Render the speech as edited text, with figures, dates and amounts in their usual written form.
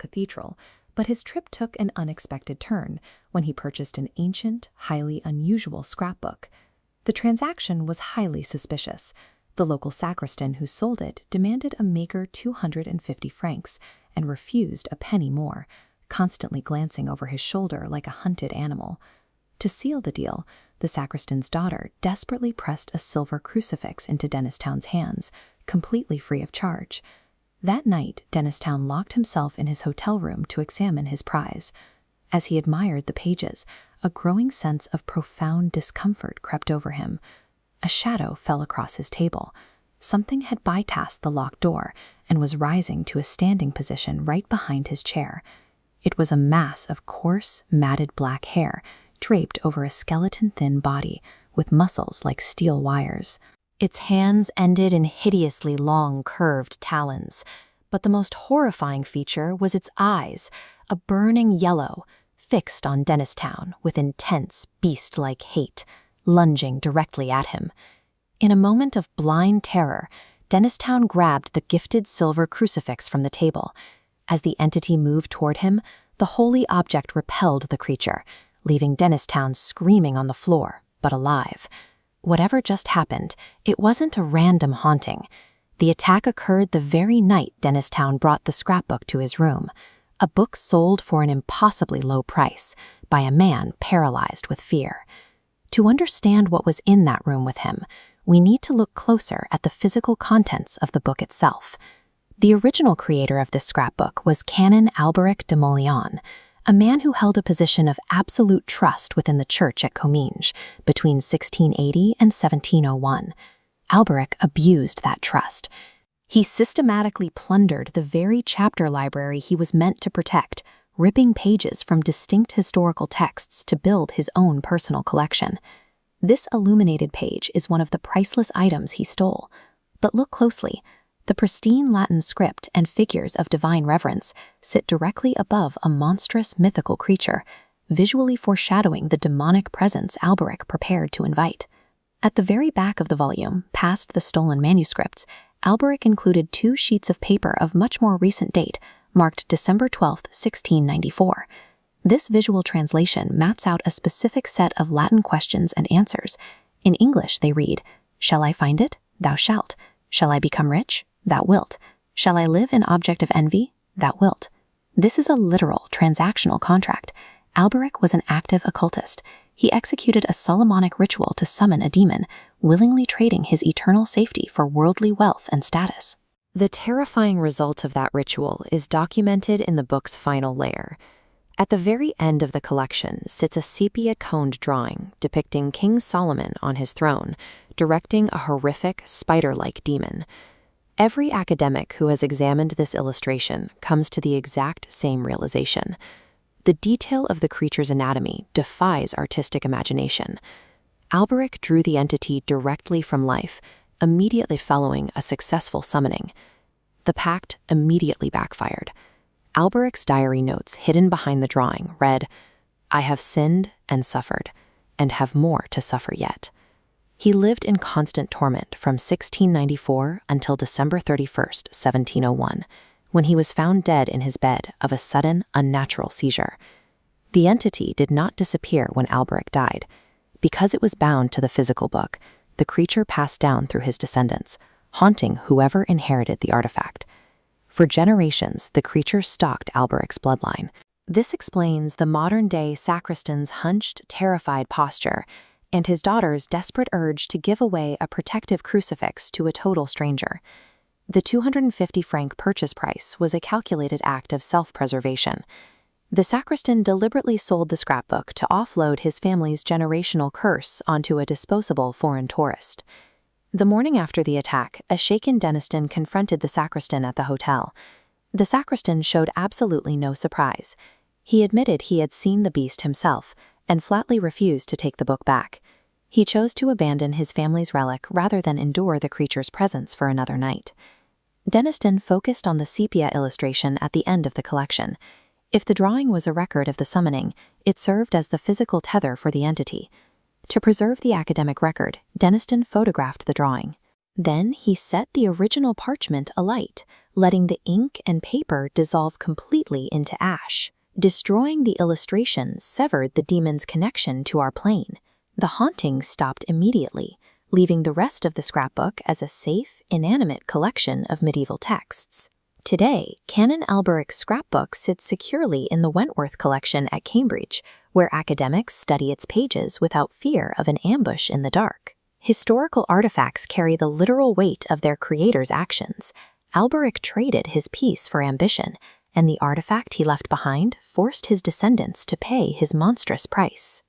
cathedral, but his trip took an unexpected turn when he purchased an ancient, highly unusual scrapbook. The transaction was highly suspicious. The local sacristan who sold it demanded a meager 250 francs and refused a penny more, constantly glancing over his shoulder like a hunted animal. To seal the deal, the sacristan's daughter desperately pressed a silver crucifix into Dennistown's hands, completely free of charge. That night, Dennistown locked himself in his hotel room to examine his prize. As he admired the pages, a growing sense of profound discomfort crept over him. A shadow fell across his table. Something had bypassed the locked door and was rising to a standing position right behind his chair. It was a mass of coarse, matted black hair, draped over a skeleton-thin body, with muscles like steel wires. Its hands ended in hideously long, curved talons. But the most horrifying feature was its eyes, a burning yellow, fixed on Dennistown with intense, beast-like hate, lunging directly at him. In a moment of blind terror, Dennistown grabbed the gifted silver crucifix from the table. As the entity moved toward him, the holy object repelled the creature, leaving Dennistown screaming on the floor, but alive. Whatever just happened, it wasn't a random haunting. The attack occurred the very night Dennistown brought the scrapbook to his room, a book sold for an impossibly low price by a man paralyzed with fear. To understand what was in that room with him, we need to look closer at the physical contents of the book itself. The original creator of this scrapbook was Canon Alberic de Molion, a man who held a position of absolute trust within the church at Comminges between 1680 and 1701. Alberic abused that trust. He systematically plundered the very chapter library he was meant to protect, ripping pages from distinct historical texts to build his own personal collection. This illuminated page is one of the priceless items he stole. But look closely. The pristine Latin script and figures of divine reverence sit directly above a monstrous mythical creature, visually foreshadowing the demonic presence Alberic prepared to invite. At the very back of the volume, past the stolen manuscripts, Alberic included 2 sheets of paper of much more recent date, marked December 12, 1694. This visual translation maps out a specific set of Latin questions and answers. In English, they read, "Shall I find it? Thou shalt. Shall I become rich? Thou wilt. Shall I live an object of envy? Thou wilt." This is a literal, transactional contract. Alberic was an active occultist. He executed a Solomonic ritual to summon a demon, willingly trading his eternal safety for worldly wealth and status. The terrifying result of that ritual is documented in the book's final layer. At the very end of the collection sits a sepia-toned drawing depicting King Solomon on his throne, directing a horrific, spider-like demon. Every academic who has examined this illustration comes to the exact same realization. The detail of the creature's anatomy defies artistic imagination. Alberic drew the entity directly from life, immediately following a successful summoning. The pact immediately backfired. Alberic's diary notes hidden behind the drawing read, "I have sinned and suffered, and have more to suffer yet." He lived in constant torment from 1694 until December 31st, 1701, when he was found dead in his bed of a sudden, unnatural seizure. The entity did not disappear when Alberic died. Because it was bound to the physical book, the creature passed down through his descendants, haunting whoever inherited the artifact. For generations, the creature stalked Alberic's bloodline. This explains the modern-day sacristan's hunched, terrified posture and his daughter's desperate urge to give away a protective crucifix to a total stranger. The 250 franc purchase price was a calculated act of self-preservation. The sacristan deliberately sold the scrapbook to offload his family's generational curse onto a disposable foreign tourist. The morning after the attack, a shaken Denniston confronted the sacristan at the hotel. The sacristan showed absolutely no surprise. He admitted he had seen the beast himself and flatly refused to take the book back. He chose to abandon his family's relic rather than endure the creature's presence for another night. Denniston focused on the sepia illustration at the end of the collection. If the drawing was a record of the summoning, it served as the physical tether for the entity. To preserve the academic record, Denniston photographed the drawing. Then he set the original parchment alight, letting the ink and paper dissolve completely into ash. Destroying the illustration severed the demon's connection to our plane. The haunting stopped immediately, leaving the rest of the scrapbook as a safe, inanimate collection of medieval texts. Today, Canon Alberic's scrapbook sits securely in the Wentworth Collection at Cambridge, where academics study its pages without fear of an ambush in the dark. Historical artifacts carry the literal weight of their creator's actions. Alberic traded his peace for ambition, and the artifact he left behind forced his descendants to pay his monstrous price.